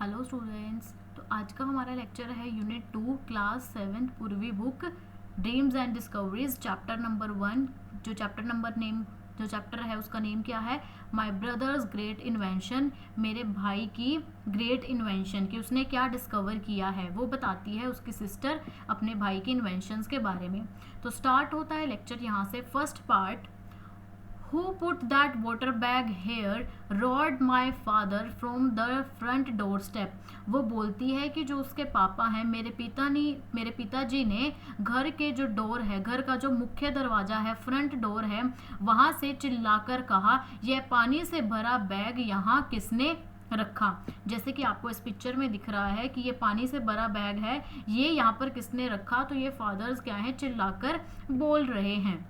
Hello students. तो आज का हमारा लेक्चर है यूनिट 2 क्लास 7 पूर्वी book dreams and discoveries chapter number 1। जो चैप्टर है उसका नेम क्या है? My brothers great invention. मेरे भाई की ग्रेट इन्वेंशन कि उसने क्या डिस्कवर किया है वो बताती है उसकी सिस्टर अपने भाई के इन्वेंशंस के बारे में। तो स्टार्ट होता है लेक्चर यहाँ से। First part, Who put that water bag here? roared my father from the front doorstep. वो बोलती है कि जो उसके पापा हैं मेरे पिताजी ने घर के जो डोर है, घर का जो मुख्य दरवाजा है, फ्रंट डोर है, वहां से चिल्लाकर कहा, यह पानी से भरा बैग यहाँ किसने रखा। जैसे कि आपको इस पिक्चर में दिख रहा है कि ये पानी से भरा बैग है, ये यहाँ पर किसने रखा। तो ये फादर्स क्या है, चिल्लाकर बोल रहे हैं।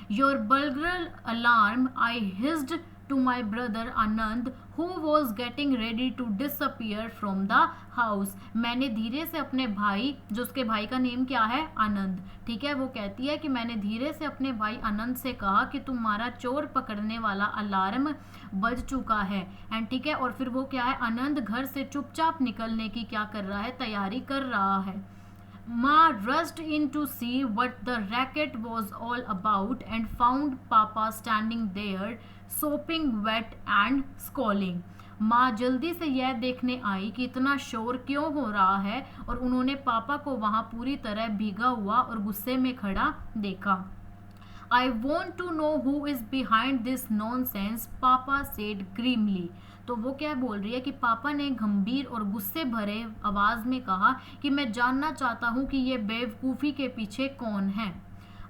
Your burglar alarm, I hissed to my brother Anand, who was getting ready to disappear from the house. मैंने धीरे से अपने भाई, जो उसके भाई का नेम क्या है, आनंद, ठीक है, वो कहती है कि मैंने धीरे से अपने भाई आनंद से कहा कि तुम्हारा चोर पकड़ने वाला अलार्म बज चुका है। एंड ठीक है, और फिर वो क्या है, आनंद घर से चुपचाप निकलने की क्या कर रहा है, तैयारी कर रहा है। Ma rushed in to see what the racket was all about and found Papa standing there, sopping wet and scolding. माँ जल्दी से यह देखने आई कि इतना शोर क्यों हो रहा है, और उन्होंने पापा को वहाँ पूरी तरह भीगा हुआ और गुस्से में खड़ा देखा। I want to know who is behind this nonsense, Papa said grimly. तो वो क्या बोल रही है कि पापा ने गंभीर और गुस्से भरे आवाज में कहा कि मैं जानना चाहता हूँ कि ये बेवकूफ़ी के पीछे कौन है।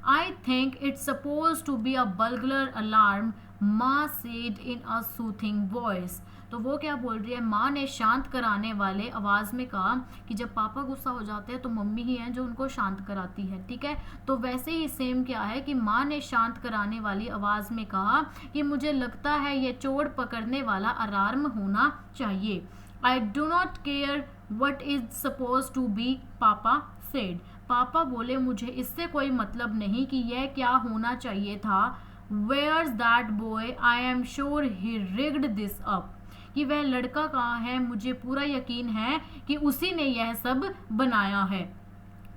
I think it's supposed to be a burglar alarm, माँ said in a soothing voice. तो वो क्या बोल रही है, माँ ने शांत कराने वाले आवाज़ में कहा कि जब पापा गुस्सा हो जाते हैं तो मम्मी ही हैं जो उनको शांत कराती है, ठीक है। तो वैसे ही सेम क्या है कि माँ ने शांत कराने वाली आवाज़ में कहा कि मुझे लगता है ये चोर पकड़ने वाला अलार्म होना चाहिए। I do not care what is supposed to be, पापा said. पापा बोले मुझे इससे कोई मतलब नहीं कि यह क्या होना चाहिए था। Where's that boy? I am sure he rigged this up. कि वह लड़का कहाँ है, मुझे पूरा यकीन है कि उसी ने यह सब बनाया है।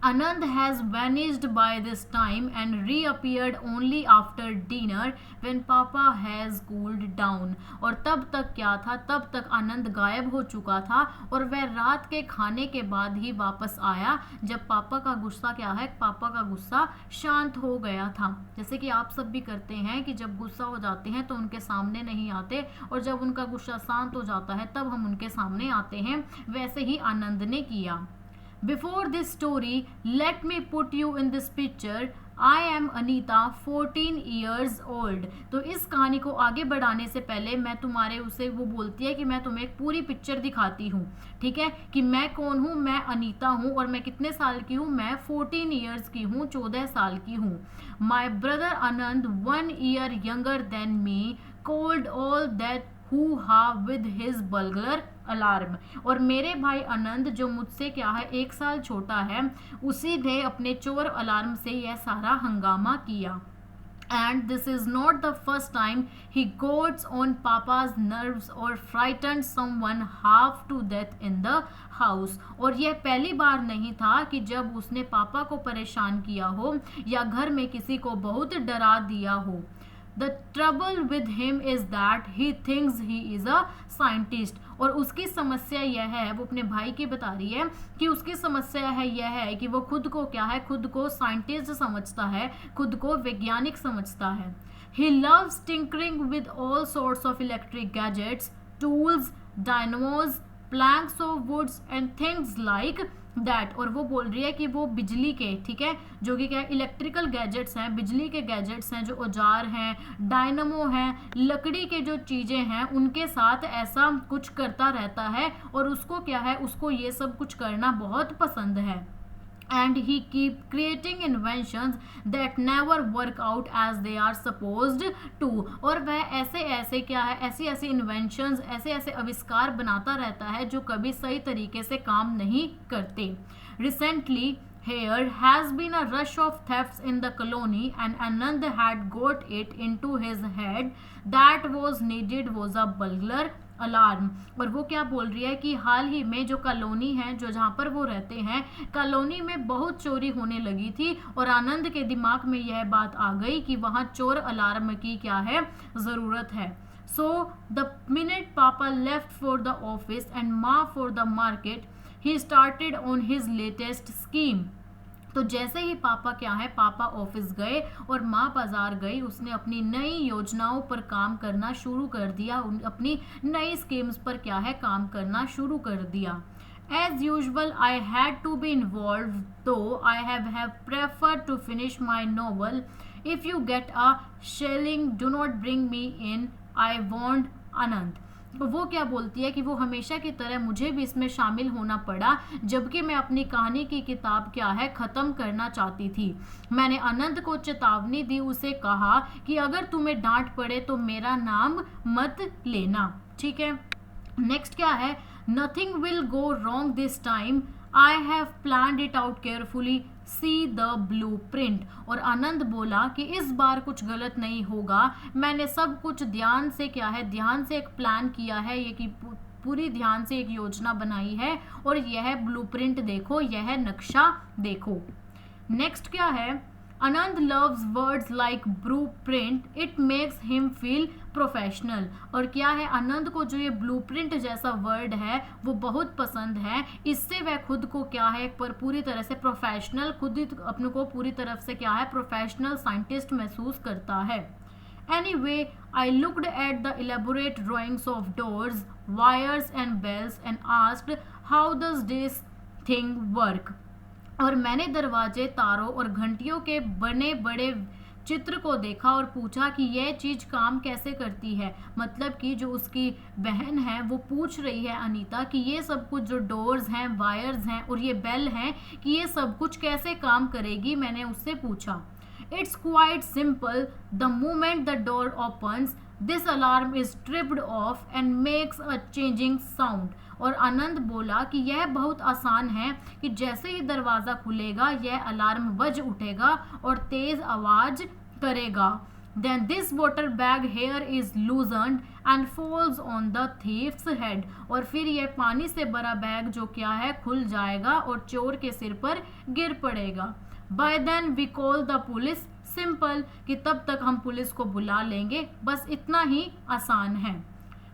Anand has vanished by this time and reappeared only after dinner when Papa has cooled down. और तब तक क्या था, तब तक आनंद गायब हो चुका था और वह रात के खाने के बाद ही वापस आया जब पापा का गुस्सा क्या है, पापा का गुस्सा शांत हो गया था। जैसे कि आप सब भी करते हैं कि जब गुस्सा हो जाते हैं तो उनके सामने नहीं आते, और जब उनका गुस्सा शांत हो जाता है तब हम उनके सामने आते हैं, वैसे ही आनंद ने किया। Before this story, let me put you in this picture. I am Anita, 14 years old. तो इस कहानी को आगे बढ़ाने से पहले मैं तुम्हारे उसे वो बोलती है कि मैं तुम्हें एक पूरी पिक्चर दिखाती हूँ, ठीक है, कि मैं कौन हूँ। मैं अनीता हूँ और मैं कितने साल की हूँ, मैं 14 ईयर्स की हूँ, 14 साल की हूँ। My brother Anand, 1 year younger than me, called all that hoo-ha with his burglar alarm. और मेरे भाई आनंद जो मुझसे क्या है 1 साल छोटा है, उसी ने अपने चोर अलार्म से यह सारा हंगामा किया। And this is not the first time he got on Papa's nerves or frightened someone half to death in the house. और यह पहली बार नहीं था कि जब उसने पापा को परेशान किया हो या घर में किसी को बहुत डरा दिया हो। The trouble with him is that he thinks he is a scientist. और उसकी समस्या यह है, वो अपने भाई की बता रही है कि उसकी समस्या है यह है कि वो खुद को क्या है, खुद को साइंटिस्ट समझता है, खुद को वैज्ञानिक समझता है। He loves tinkering with all sorts of electric gadgets, tools, dynamos, planks of woods and things like that. और वो बोल रही है कि वो बिजली के, ठीक है, जो कि क्या इलेक्ट्रिकल गैजेट्स हैं, बिजली के गैजेट्स हैं, जो औजार हैं, डायनमो हैं, लकड़ी के जो चीज़ें हैं, उनके साथ ऐसा कुछ करता रहता है और उसको क्या है, उसको ये सब कुछ करना बहुत पसंद है। And he keep creating inventions that never work out as they are supposed to. और वह ऐसे क्या है, ऐसी inventions, ऐसे आविष्कार बनाता रहता है जो कभी सही तरीके से काम नहीं करते। Recently here has been a rush of thefts in the colony and Anand had got it into his head that was needed was a burglar alarm. और वो क्या बोल रही है कि हाल ही में जो कॉलोनी है, जो जहाँ पर वो रहते हैं, कॉलोनी में बहुत चोरी होने लगी थी और आनंद के दिमाग में यह बात आ गई कि वहाँ चोर अलार्म की क्या है, ज़रूरत है। So the minute Papa left for the office and Ma for the market, he started on his latest scheme. तो जैसे ही पापा क्या है, पापा ऑफिस गए और माँ बाजार गई, उसने अपनी नई योजनाओं पर काम करना शुरू कर दिया, अपनी नई स्कीम्स पर क्या है, काम करना शुरू कर दिया। As usual, I had to be involved, though I have preferred to finish my novel. If you get a shilling, do not bring me in. I warned आनंद। तो वो क्या बोलती है कि वो हमेशा की तरह मुझे भी इसमें शामिल होना पड़ा, जबकि मैं अपनी कहानी की किताब क्या है, ख़त्म करना चाहती थी। मैंने आनंद को चेतावनी दी, उसे कहा कि अगर तुम्हें डांट पड़े तो मेरा नाम मत लेना, ठीक है। नेक्स्ट क्या है, nothing will go wrong this time, I have planned it out carefully, see the blue print. और आनंद बोला कि इस बार कुछ गलत नहीं होगा, मैंने सब कुछ ध्यान से क्या है, ध्यान से एक प्लान किया है, ये कि पूरी ध्यान से एक योजना बनाई है, और यह ब्लूप्रिंट देखो, यह नक्शा देखो। नेक्स्ट क्या है, Anand loves words like blueprint, it makes him feel professional. और क्या है, आनंद को जो ये ब्लूप्रिंट जैसा वर्ड है वो बहुत पसंद है, इससे वह खुद को क्या है, पर पूरी तरह से प्रोफेशनल, खुद ही अपने को पूरी तरफ से क्या है, प्रोफेशनल साइंटिस्ट महसूस करता है। Anyway, I looked at the elaborate drawings of doors, wires and bells and asked, how does this thing work? और मैंने दरवाजे, तारों और घंटियों के बने बड़े चित्र को देखा और पूछा कि यह चीज़ काम कैसे करती है। मतलब कि जो उसकी बहन है वो पूछ रही है अनीता कि ये सब कुछ जो डोर्स हैं, वायर्स हैं और ये बेल हैं, कि ये सब कुछ कैसे काम करेगी, मैंने उससे पूछा। It's quite simple. The moment the door opens, this alarm is tripped off and makes a changing sound. और आनंद बोला कि यह बहुत आसान है कि जैसे ही दरवाज़ा खुलेगा यह अलार्म बज उठेगा और तेज़ आवाज़ करेगा। Then this water bag here is loosened and falls on the thief's head. और फिर यह पानी से भरा बैग जो क्या है, खुल जाएगा और चोर के सिर पर गिर पड़ेगा। By then we call the police. Simple, कि तब तक हम पुलिस को बुला लेंगे, बस इतना ही आसान है।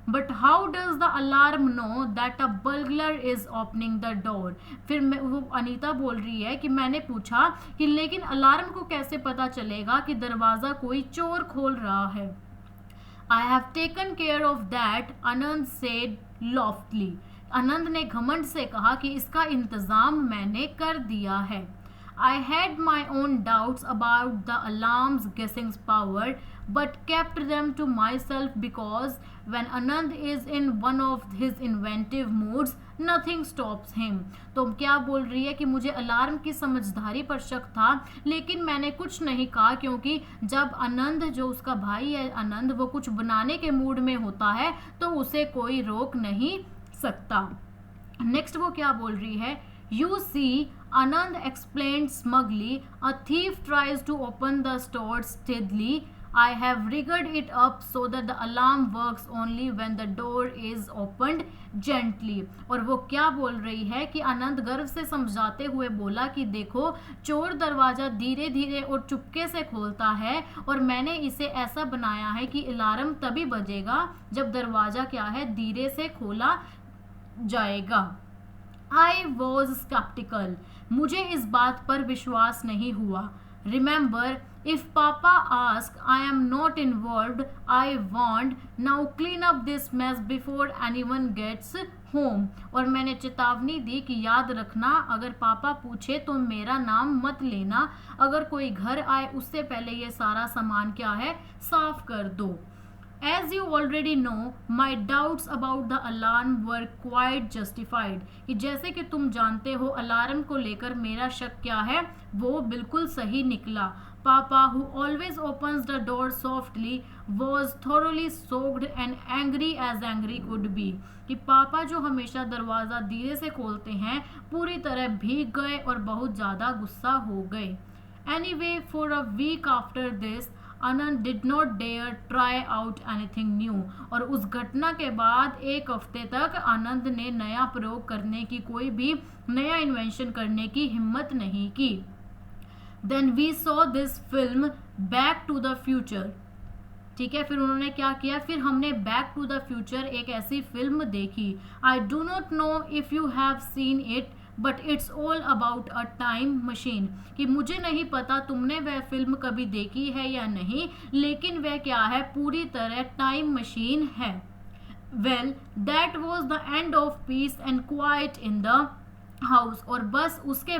But how does the alarm know that a burglar is opening the door? फिर वो अनीता बोल रही है कि मैंने पूछा कि लेकिन अलार्म को कैसे पता चलेगा कि दरवाज़ा कोई चोर खोल रहा है। I have taken care of that, Anand said loftily. आनंद ने घमंड से कहा कि इसका इंतज़ाम मैंने कर दिया है। I had my own doubts about the alarm's guessing power, but kept them to myself because when Anand is in one of his inventive moods, nothing stops him. तो क्या बोल रही है कि मुझे अलार्म की समझदारी पर शक था, लेकिन मैंने कुछ नहीं कहा, क्योंकि जब आनंद, जो उसका भाई है आनंद, वो कुछ बनाने के मूड में होता है तो उसे कोई रोक नहीं सकता। नेक्स्ट वो क्या बोल रही है, You see, Anand explained smugly, a thief tries to open the store stealthily. I have rigged it up so that the alarm works only when the door is opened gently. और वो क्या बोल रही है कि आनंद गर्व से समझाते हुए बोला कि देखो, चोर दरवाज़ा धीरे धीरे और चुपके से खोलता है और मैंने इसे ऐसा बनाया है कि अलार्म तभी बजेगा जब दरवाज़ा क्या है, धीरे से खोला जाएगा। I was skeptical. मुझे इस बात पर विश्वास नहीं हुआ। Remember, if Papa asks, I am not involved. I won't. Now clean up this mess before anyone gets home. और मैंने चेतावनी दी कि याद रखना, अगर पापा पूछे तो मेरा नाम मत लेना, अगर कोई घर आए उससे पहले ये सारा सामान क्या है, साफ कर दो। As you already know, my doubts about the alarm were quite justified. कि जैसे कि तुम जानते हो, अलार्म को लेकर मेरा शक क्या है, वो बिल्कुल सही निकला। Papa, who always opens the door softly, was thoroughly soaked and angry as angry could be. कि पापा जो हमेशा दरवाज़ा धीरे से खोलते हैं, पूरी तरह भीग गए और बहुत ज़्यादा गुस्सा हो गए। Anyway, for a week after this, Anand did not dare try out anything new. और उस घटना के बाद एक हफ्ते तक आनंद ने नया प्रयोग करने की, कोई भी नया इन्वेंशन करने की हिम्मत नहीं की। Then we saw this film Back to the Future. ठीक है, फिर उन्होंने क्या किया, फिर हमने बैक टू द फ्यूचर एक ऐसी फिल्म देखी। I do not know if you have seen it but it's all about a time machine. कि मुझे नहीं पता तुमने वह फिल्म कभी देखी है या नहीं, लेकिन वह क्या है, पूरी तरह टाइम मशीन है। Well that was the end of peace and quite in the house. और बस उसके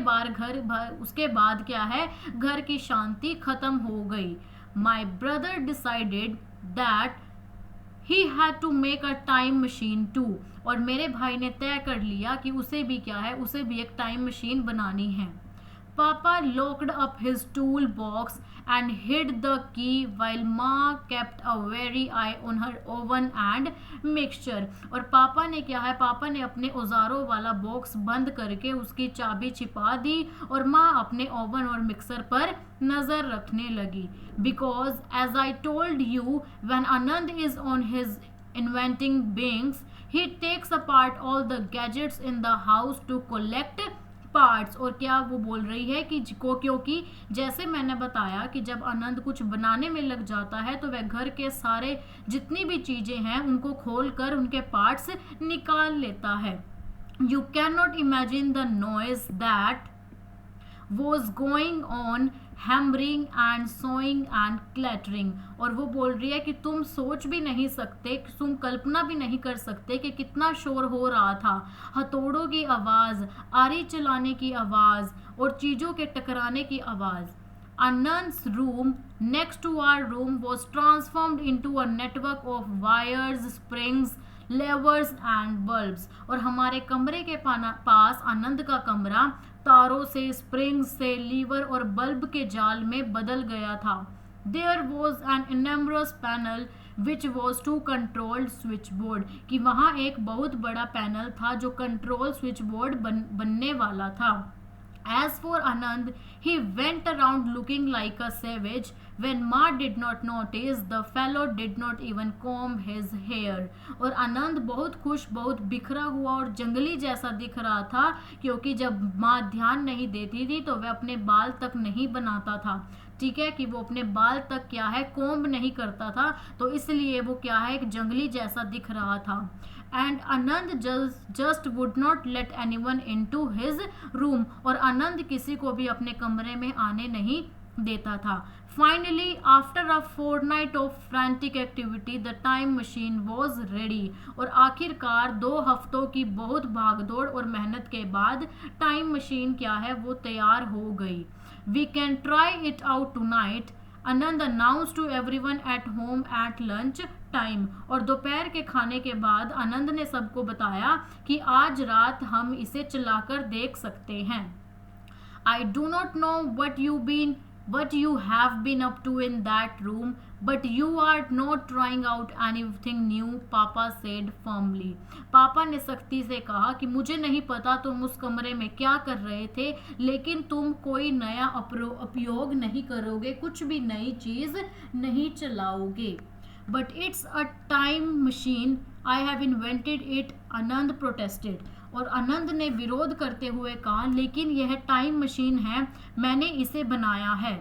बाद क्या है, घर की शांति खत्म हो गई। My brother decided that he had to make a time machine too. और मेरे भाई ने तय कर लिया कि उसे भी क्या है, उसे भी एक टाइम मशीन बनानी है। पापा locked up his tool box and hid the key while Ma kept a wary eye on her oven and mixture। और पापा ने क्या है, पापा ने अपने औजारों वाला बॉक्स बंद करके उसकी चाबी छिपा दी और माँ अपने ओवन और मिक्सर पर नजर रखने लगी। Because as I told you when Anand is on his inventing beings he takes apart all the gadgets in the house to collect parts. और क्या वो बोल रही है कि क्योंकि जैसे मैंने बताया कि जब आनंद कुछ बनाने में लग जाता है तो वह घर के सारे जितनी भी चीजें हैं उनको खोल कर उनके पार्ट्स निकाल लेता है। You can not imagine the noise that was going on hammering and sawing and clattering। और वो बोल रही है कि तुम सोच भी नहीं सकते, तुम कल्पना भी नहीं कर सकते कि कितना शोर हो रहा था। हथौड़ों की आवाज़, आरी चलाने की आवाज़ और चीज़ों के टकराने की आवाज़। Anand's room next to our room was transformed into a network of wires, springs, levers and bulbs। और हमारे कमरे के पास आनंद का कमरा तारों से, स्प्रिंग्स से, लीवर और बल्ब के जाल में बदल गया था। There was an enormous panel which was to control switchboard। कि वहाँ एक बहुत बड़ा पैनल था जो कंट्रोल स्विच बोर्ड बनने वाला था। As for Anand, he went around looking like a savage when Ma did not notice the fellow did not even comb his hair। और आनंद बहुत खुश, बहुत बिखरा हुआ और जंगली जैसा दिख रहा था क्योंकि जब माँ ध्यान नहीं देती थी तो वह अपने बाल तक नहीं बनाता था। ठीक है, कि वो अपने बाल तक क्या है, कोम्ब नहीं करता था, तो इसलिए वो क्या है, एक जंगली जैसा दिख रहा था। And Anand just would not let anyone into his room. और आनंद किसी को भी अपने कमरे में आने नहीं देता था। Finally after a fortnight of frantic activity the time machine was ready. और आखिरकार 2 हफ्तों की बहुत भागदौड़ और मेहनत के बाद टाइम मशीन क्या है, वो तैयार हो गई। We can try it out tonight, Anand announce to everyone at home at lunch time. और दोपहर के खाने के बाद आनंद ने सबको बताया कि आज रात हम इसे चलाकर देख सकते हैं। I do not know what you have been up to in that room, but you are not trying out anything new, पापा said firmly। पापा ने सख्ती से कहा कि मुझे नहीं पता तुम उस कमरे में क्या कर रहे थे, लेकिन तुम कोई नया उपयोग नहीं करोगे, कुछ भी नई चीज नहीं चलाओगे। But it's a time machine, I have invented it, Anand protested। और आनंद ने विरोध करते हुए कहा, लेकिन यह टाइम मशीन है, मैंने इसे बनाया है।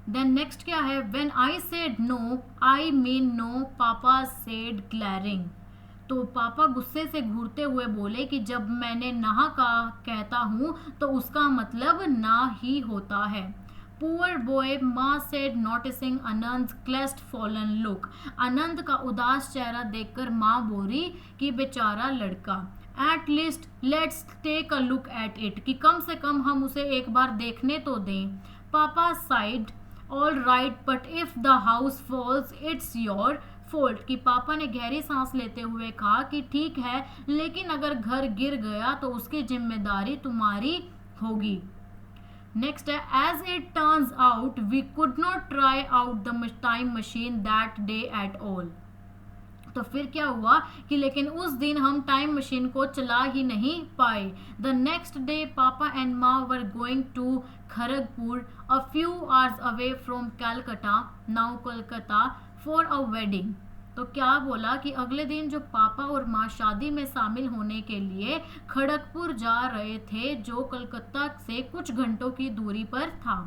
देन नेक्स्ट क्या है, when I said no I mean no, papa said glaring. तो पापा गुस्से से घूरते हुए बोले कि जब मैंने ना का कहता हूँ तो उसका मतलब ना ही होता है। Poor boy, माँ said noticing Anand's crestfallen look। आनंद का उदास चेहरा देखकर माँ बोली कि बेचारा लड़का। At least let's take a look at it, कि कम से कम हम उसे एक बार देखने तो दें। पापा sighed, all right, but if the house falls, it's your fault। कि पापा ने गहरी सांस लेते हुए कहा कि ठीक है, लेकिन अगर घर गिर गया तो उसकी जिम्मेदारी तुम्हारी होगी। नेक्स्ट है, as it turns out we could not try out the time machine that day at all. तो फिर क्या हुआ कि लेकिन उस दिन हम टाइम मशीन को चला ही नहीं पाए। The next day papa and ma were going to Kharagpur a few hours away from Calcutta now Kolkata for a wedding. तो क्या बोला कि अगले दिन जो पापा और माँ शादी में शामिल होने के लिए खड़गपुर जा रहे थे, जो कलकत्ता से कुछ घंटों की दूरी पर था।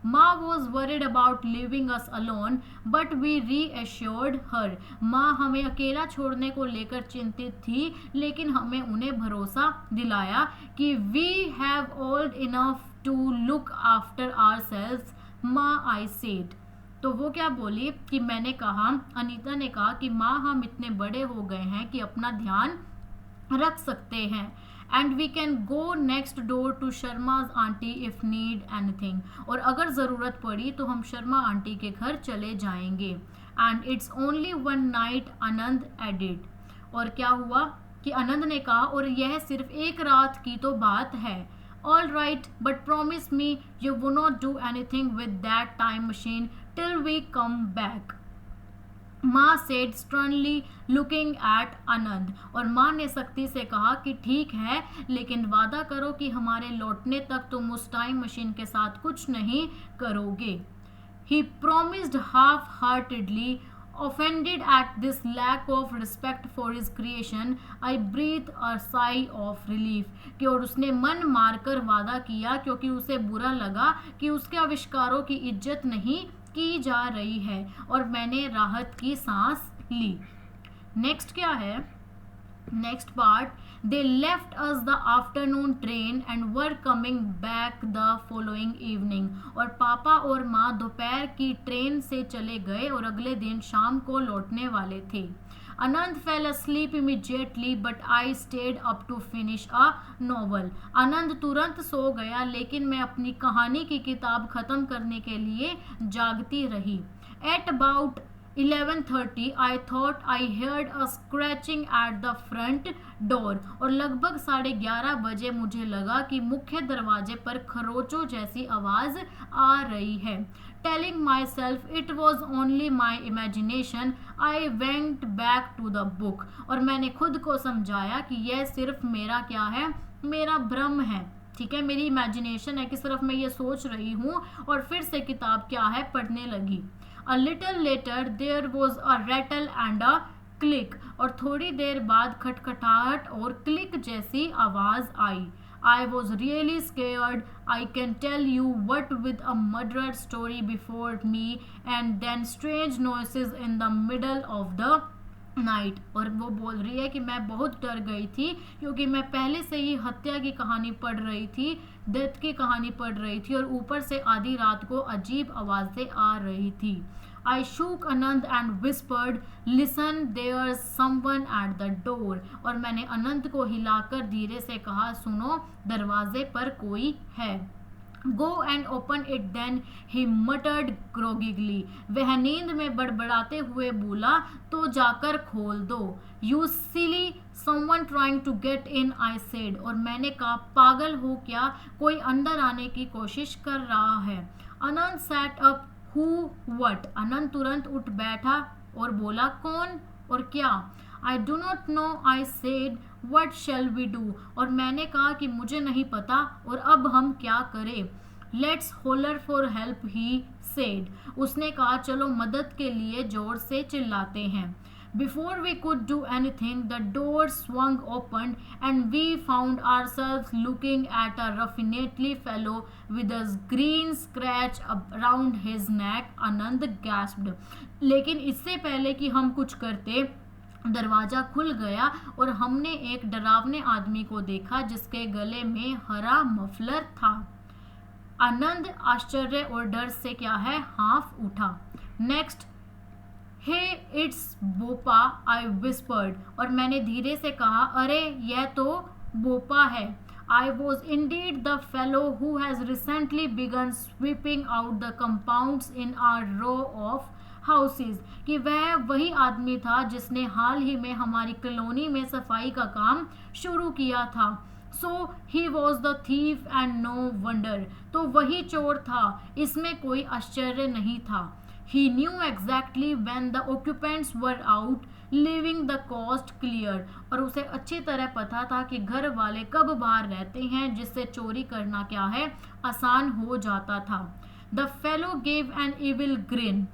Ma was worried about leaving us alone, but we reassured her. माँ हमें अकेला छोड़ने को लेकर चिंतित थी, लेकिन हमें उन्हें भरोसा दिलाया कि we have old enough to look after ourselves. माँ I said. तो वो क्या बोली कि मैंने कहा, अनीता ने कहा कि माँ हम इतने बड़े हो गए हैं कि अपना ध्यान रख सकते हैं। And we can go next door to Sharmas aunty if need anything. और अगर ज़रूरत पड़ी तो हम शर्मा आंटी के घर चले जाएंगे। And it's only one night, Anand added. और क्या हुआ कि आनंद ने कहा और यह सिर्फ एक रात की तो बात है। All right, but promise me you will not do anything with that time machine till we come back, ma said sternly looking at Anand. और माँ ने सख्ती से कहा कि ठीक है, लेकिन वादा करो कि हमारे लौटने तक तुम उस टाइम मशीन के साथ कुछ नहीं करोगे। He promised half heartedly. Offended at this lack of respect for his creation, I breathed a sigh of relief। कि और उसने मन मारकर वादा किया क्योंकि उसे बुरा लगा कि उसके आविष्कारों की इज्जत नहीं की जा रही है, और मैंने राहत की सांस ली। नेक्स्ट क्या है, next part, they left us the afternoon train and were coming back the following evening. और पापा और माँ दोपहर की ट्रेन से चले गए और अगले दिन शाम को लौटने वाले थे। आनंद fail asleep immediately but I stayed up to finish a novel। आनंद तुरंत सो गया, लेकिन मैं अपनी कहानी की किताब खत्म करने के लिए जागती रही। At about 11:30 I thought I heard a scratching at the front door। और लगभग 11:30 बजे मुझे लगा कि मुख्य दरवाजे पर खरोचों जैसी आवाज आ रही है। Telling myself it was only my imagination, I went back to the book। और मैंने खुद को समझाया कि यह सिर्फ मेरा क्या है, मेरा भ्रम है। ठीक है, मेरी इमेजिनेशन है कि सिर्फ मैं ये सोच रही हूँ। और फिर से किताब क्या है पढ़ने लगी। A little later there was a rattle and a click। और थोड़ी देर बाद खटखटाहट और क्लिक जैसी आवाज आई। I was really scared, I can tell you what, with a murder story before me and then strange noises in the middle of the night। और वो बोल रही है कि मैं बहुत डर गई थी क्योंकि मैं पहले से ही हत्या की कहानी पढ़ रही थी, डेथ की कहानी पढ़ रही थी, और ऊपर से आधी रात को अजीब आवाज़ें आ रही थी। I shook Anand and whispered, "Listen, there's someone at the door।" और मैंने अनंत को हिलाकर धीरे से कहा, सुनो, दरवाजे पर कोई है। Go and open it then, he muttered groggily। वह नींद में बड़बड़ाते हुए बोला, तो जाकर खोल दो। You silly, someone trying to get in, I said। और मैंने कहा, पागल हो क्या, कोई अंदर आने की कोशिश कर रहा है। अनंत sat up। Who, what? अनंत तुरंत उठ बैठा और बोला, कौन और क्या। I do not know, I said। What shall we do? और मैंने कहा कि मुझे नहीं पता, और अब हम क्या करें। Let's holler for help, he said। उसने कहा, चलो मदद के लिए जोर से चिल्लाते हैं। Before we could do anything, the door swung open and we found ourselves looking at a ruffianly fellow with a green scratch around his neck। Anand gasped। लेकिन इससे पहले कि हम कुछ करते, दरवाजा खुल गया और हमने एक डरावने आदमी को देखा जिसके गले में हरा मफलर था। आनंद आश्चर्य और डर से क्या है, हाँफ उठा। Next, hey it's Bhopa, I whispered. और मैंने धीरे से कहा, अरे यह तो बोपा है। I was indeed the fellow who has recently begun sweeping out the compounds in our row of houses. कि वह वही आदमी था जिसने हाल ही में हमारी कॉलोनी में सफाई का काम शुरू किया था। So he was the thief and no wonder. तो वही चोर था, इसमें कोई आश्चर्य नहीं था। He knew exactly when the occupants were out, leaving the coast clear, और उसे अच्छी तरह पता था कि घर वाले कब बाहर रहते हैं, जिससे चोरी करना क्या है, आसान हो जाता था। The fellow gave an evil grin,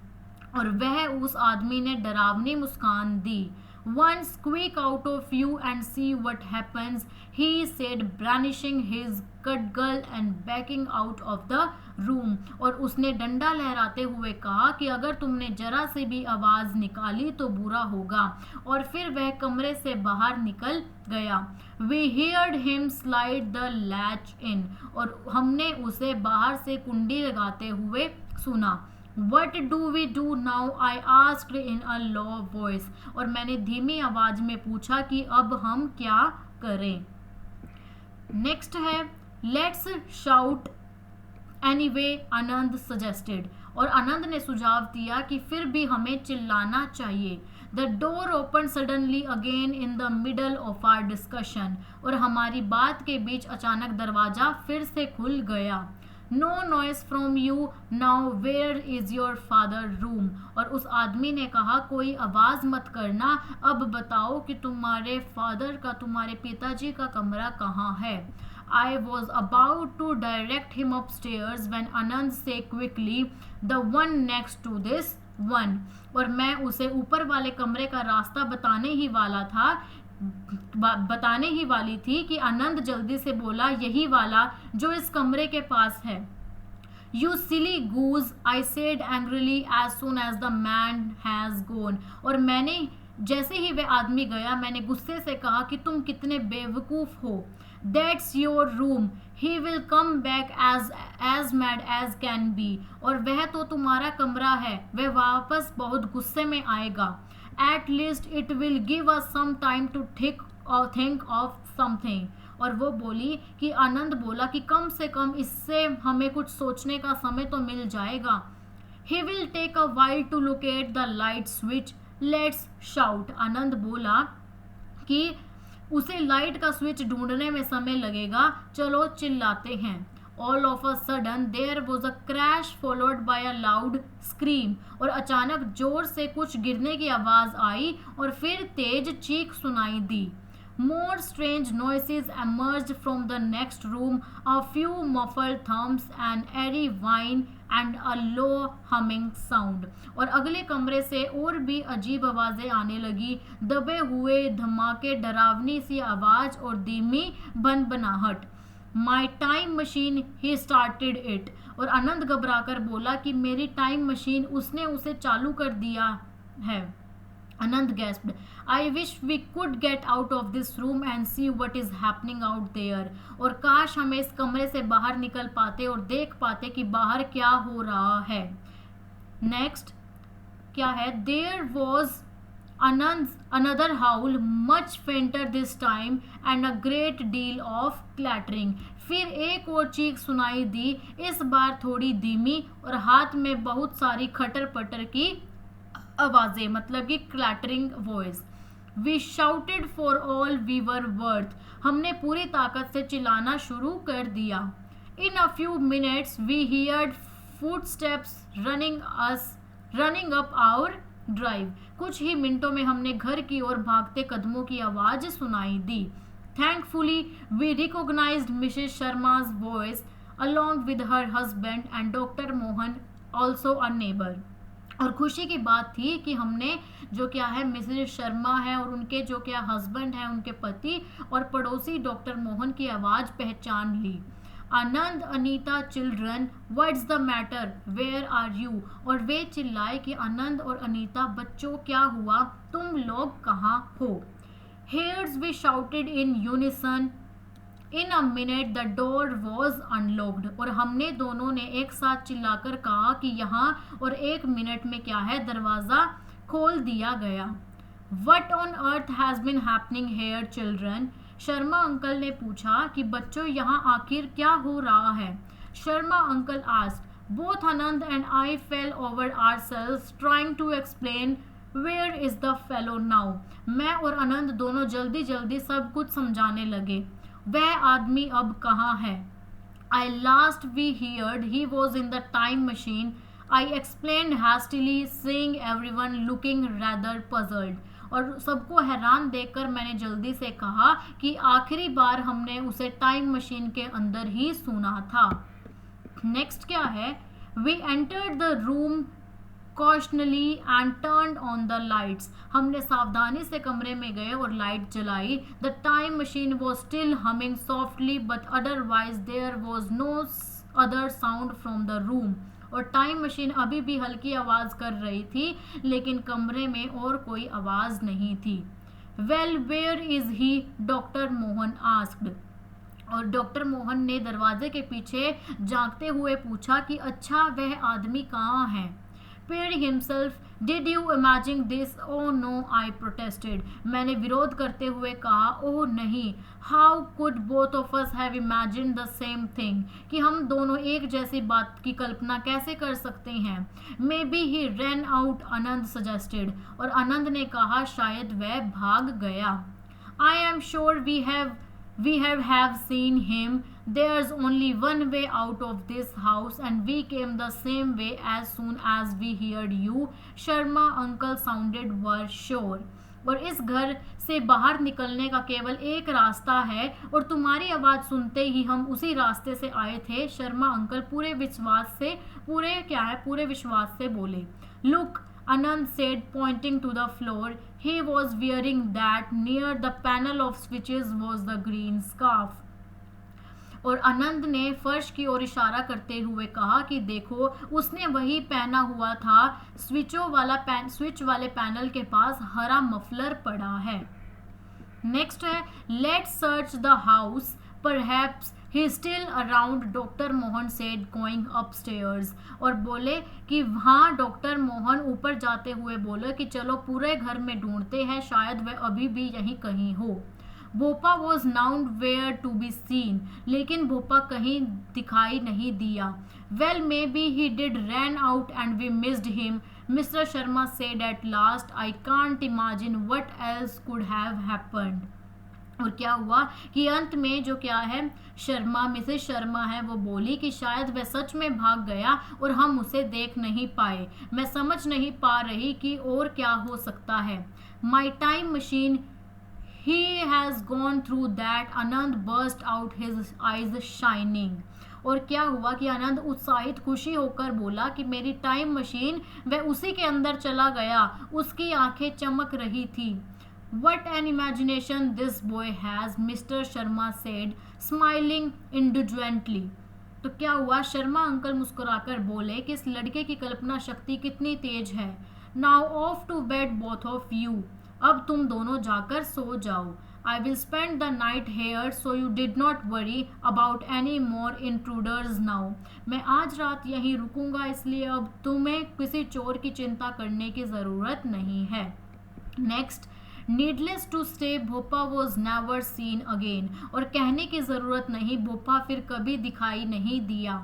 और वह उस आदमी ने डरावनी मुस्कान दी। One squeak out of you and see what happens, he said brandishing his cudgel and backing out of the room, और उसने डंडा लहराते हुए कहा कि अगर तुमने जरा से भी आवाज निकाली तो बुरा होगा, और फिर वह कमरे से बाहर निकल गया। We heard him slide the latch in, और हमने उसे बाहर से कुंडी लगाते हुए सुना। What do we do now? I asked in a low voice, और मैंने धीमी आवाज में पूछा कि अब हम क्या करें। नेक्स्ट है let's shout anyway, Anand suggested, और आनंद ने सुझाव दिया कि फिर भी हमें चिल्लाना चाहिए। The door open suddenly again in the middle of our discussion, और हमारी बात के बीच अचानक दरवाजा फिर से खुल गया। No noise from you now, where is your father room, और उस आदमी ने कहा कोई आवाज मत करना, अब बताओ कि तुम्हारे फादर का, तुम्हारे पिताजी का कमरा कहाँ है। I was about to direct him upstairs when Anand said quickly, the one next to this one, और मैं उसे ऊपर वाले कमरे का रास्ता बताने ही वाली थी कि आनंद जल्दी से बोला, यही वाला जो इस कमरे के पास है। You silly goose, I said angrily as soon as the man has gone, और मैंने जैसे ही वह आदमी गया मैंने गुस्से से कहा कि तुम कितने बेवकूफ हो। That's your room, he will come back as mad as can be, और वह तो तुम्हारा कमरा है, वह वापस बहुत गुस्से में आएगा। At least it will give us some time to think of something, और वो बोली कि आनंद बोला कि कम से कम इससे हमें कुछ सोचने का समय तो मिल जाएगा। He will take a while to locate the light switch, let's shout, आनंद बोला कि उसे लाइट का स्विच ढूंढने में समय लगेगा, चलो चिल्लाते हैं। All of a sudden there was a crash followed by a loud scream, और अचानक जोर से कुछ गिरने की आवाज आई और फिर तेज चीख सुनाई दी। More strange noises emerged from the next room, a few muffled thumps, an airy whine and a low humming sound, और अगले कमरे से और भी अजीब आवाजें आने लगी, दबे हुए धमाके, डरावनी सी आवाज और धीमी बनबनाहट। My time machine, he started it, और आनंद घबराकर बोला कि मेरी टाइम मशीन, उसने उसे चालू कर दिया है। आनंद gasped, I wish we could get out of this room and see what is happening out there, और काश हमें इस कमरे से बाहर निकल पाते और देख पाते कि बाहर क्या हो रहा है। नेक्स्ट क्या है, There was another howl, much fainter this time, and a great deal of clattering, फिर एक और चीख सुनाई दी, इस बार थोड़ी धीमी और हाथ में बहुत सारी खटर पटर की आवाजें, मतलब कि clattering voice. We shouted for all we were worth, हमने पूरी ताकत से चिल्लाना शुरू कर दिया। In a few minutes we heard footsteps running up our drive, कुछ ही मिनटों में हमने घर की ओर भागते कदमों की आवाज सुनाई दी। Thankfully, we recognized Mrs. Sharma's voice along with her husband and Dr. Mohan, also a neighbor. और खुशी की बात थी कि हमने जो क्या है मिसेज शर्मा है और उनके जो क्या हस्बैंड हैं, उनके पति और पड़ोसी डॉक्टर मोहन की आवाज़ पहचान ली। Anand, Anita, children, what's the matter, where are you, और वे चिल्लाए कि आनंद और अनीता, बच्चों क्या हुआ, तुम लोग कहाँ हो। Here's we shouted in unison. In a minute the door was unlocked, और हमने दोनों ने एक साथ चिल्लाकर कहा कि यहाँ, और एक मिनट में क्या है, दरवाज़ा खोल दिया गया। What on earth has been happening here, children? Sharma uncle ने पूछा कि बच्चों यहाँ आखिर क्या हो रहा है। Sharma uncle asked. Both Anand and I fell over ourselves trying to explain Where is the fellow now? मैं और आनंद दोनों जल्दी जल्दी सब कुछ समझाने लगे, वह आदमी अब कहाँ है। I last we heard he was in the time machine, I explained hastily, seeing everyone looking rather puzzled, और सबको हैरान देखकर मैंने जल्दी से कहा कि आखिरी बार हमने उसे टाइम मशीन के अंदर ही सुना था। नेक्स्ट क्या है, we entered the room cautiously and turn on the lights. हमने सावधानी से कमरे में गए और लाइट जलाई। The time machine was still humming softly but otherwise there was no other sound from the room. और टाइम मशीन अभी भी हल्की आवाज कर रही थी, लेकिन कमरे में और कोई आवाज नहीं थी। Well where is he, doctor Mohan asked. और डॉक्टर मोहन ने दरवाजे के पीछे झांकते हुए पूछा कि अच्छा वह आदमी कहाँ है। Perry himself, did you imagine this? Oh no, I protested. मैंने विरोध करते हुए कहा, ओह नहीं, how could both of us have imagined the same thing? कि हम दोनों एक जैसी बात की कल्पना कैसे कर सकते हैं। Maybe he ran out, Anand suggested. और आनंद ने कहा शायद वह भाग गया। I am sure we have seen him. There's only one way out of this house and we came the same way as soon as we heard you. Sharma uncle sounded were sure. और इस घर से बाहर निकलने का केवल एक रास्ता है और तुम्हारी आवाज़ सुनते ही हम उसी रास्ते से आए थे। शर्मा अंकल पूरे विश्वास से बोले। Look, Anand said, pointing to the floor. He was wearing that. Near the panel of switches was the green scarf. और आनंद ने फर्श की ओर इशारा करते हुए कहा कि देखो, उसने वही पहना हुआ था। स्विच वाले पैनल के पास हरा मफलर पड़ा है। नेक्स्ट है, let's search the house, perhaps he still around, doctor Mohan said going upstairs. और बोले कि हाँ, डॉक्टर मोहन ऊपर जाते हुए बोले कि चलो पूरे घर में ढूंढते हैं, शायद वह अभी भी यहीं कहीं हो। Bhopa was nowhere to be seen, लेकिन भोपा कहीं दिखाई नहीं दिया। Well maybe he did ran out and we missed him, mister Sharma said at last. I can't imagine what else could have happened. और क्या हुआ कि अंत में जो क्या है, मिसेस शर्मा है, वो बोली कि शायद वह सच में भाग गया और हम उसे देख नहीं पाए। मैं समझ नहीं पा रही कि और क्या हो सकता है। My time machine, he has gone through that. Anand burst out, his eyes shining. और क्या हुआ कि आनंद उत्साहित खुशी होकर बोला कि मेरी टाइम मशीन, वह उसी के अंदर चला गया, उसकी आंखें चमक रही थी। What an imagination this boy has, Mr. Sharma said, smiling indulgently. तो क्या हुआ, शर्मा अंकल मुस्कुराकर बोले कि इस लड़के की कल्पना शक्ति कितनी तेज है। Now off to bed both of you. अब तुम दोनों जाकर सो जाओ। I will spend the night here, so you did not worry about any more intruders now. मैं आज रात यहीं रुकूंगा, इसलिए अब तुम्हें किसी चोर की चिंता करने की ज़रूरत नहीं है। Next, needless to stay, Bhopa was never seen again. और कहने की ज़रूरत नहीं, भोपा फिर कभी दिखाई नहीं दिया।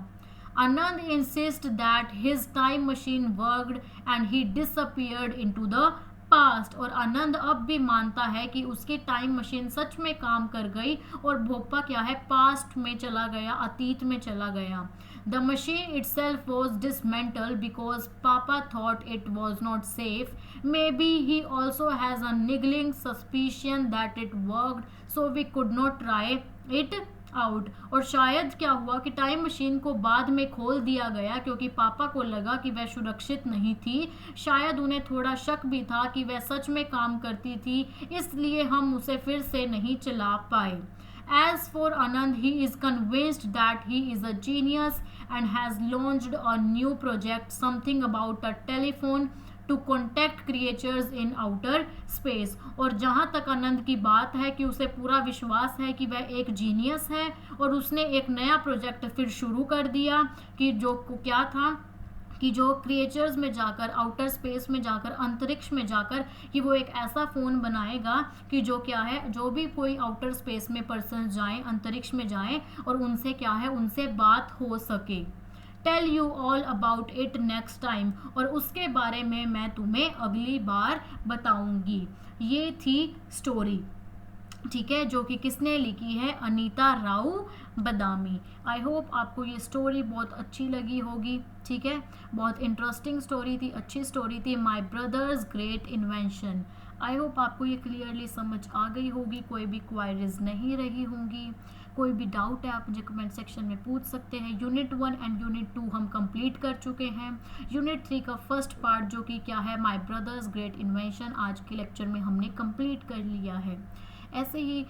Anand insisted that his time machine worked and he disappeared into the past. और आनंद अब भी मानता है कि उसकी टाइम मशीन सच में काम कर गई और भोपा क्या है, पास्ट में चला गया, अतीत में चला गया। The machine itself was dismantle because papa thought it was not safe. Maybe he also has a niggling suspicion that it worked, so we could not try it out. और शायद क्या हुआ कि टाइम मशीन को बाद में खोल दिया गया क्योंकि पापा को लगा कि वह सुरक्षित नहीं थी। शायद उन्हें थोड़ा शक भी था कि वह सच में काम करती थी, इसलिए हम उसे फिर से नहीं चला पाए। As for Anand, he is convinced that he is a genius and has launched a new project, something about a telephone to contact creatures in outer space. और जहाँ तक आनंद की बात है कि उसे पूरा विश्वास है कि वह एक जीनियस है और उसने एक नया प्रोजेक्ट फिर शुरू कर दिया कि जो क्या था कि जो क्रिएचर्स में जाकर, आउटर स्पेस में जाकर, अंतरिक्ष में जाकर, कि वो एक ऐसा फ़ोन बनाएगा कि जो क्या है, जो भी कोई आउटर स्पेस में पर्सन जाएं, अंतरिक्ष में जाएं और उनसे क्या है, उनसे बात हो सके। Tell you all about it next time. और उसके बारे में मैं तुम्हें अगली बार बताऊंगी। ये थी स्टोरी, ठीक है, जो कि किसने लिखी है, अनीता राव बदामी। आई होप आपको ये स्टोरी बहुत अच्छी लगी होगी, ठीक है, बहुत इंटरेस्टिंग स्टोरी थी, अच्छी स्टोरी थी। My brother's great invention. I hope आपको ये क्लियरली समझ आ गई होगी, कोई भी क्वायरीज नहीं रही होंगी। कोई भी डाउट है आप मुझे कमेंट सेक्शन में पूछ सकते हैं। यूनिट 1 एंड यूनिट 2 हम कंप्लीट कर चुके हैं। यूनिट 3 का फर्स्ट पार्ट जो कि क्या है, माय ब्रदर्स ग्रेट इन्वेंशन, आज के लेक्चर में हमने कंप्लीट कर लिया है। ऐसे ही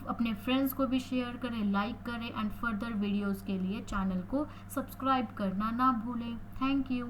अपने फ्रेंड्स को भी शेयर करें, लाइक करें एंड फर्दर वीडियोस के लिए चैनल को सब्सक्राइब करना ना भूलें। Thank you.